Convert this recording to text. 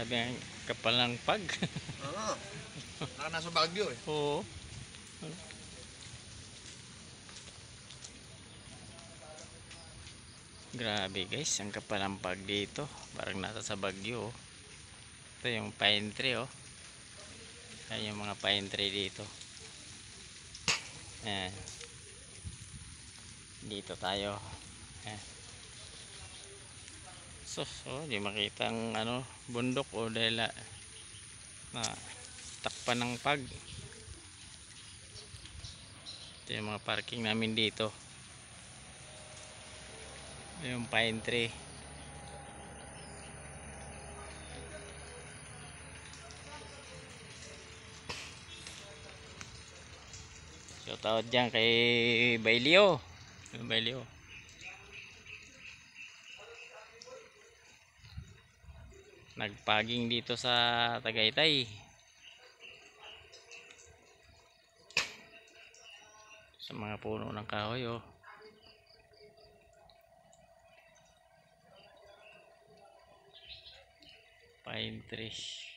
Grabe ang kapal ng pag. Oo. Nasa Baguio eh. Oo. Grabe guys, ang kapal ng pag dito. Parang nasa sa Baguio. Oh. Ito yung pine tree oh. Ayan yung mga pine tree dito. Ayan. Dito tayo. Ayan. So, di makita ang ano, bundok o dahil na takpan ng pag. Ito yung mga parking namin dito. Yung pine tree. So tawad dyan kay Bailio. Bailio. Nagpaging dito sa Tagaytay. Sa mga puno ng kahoy oh. Pine tree.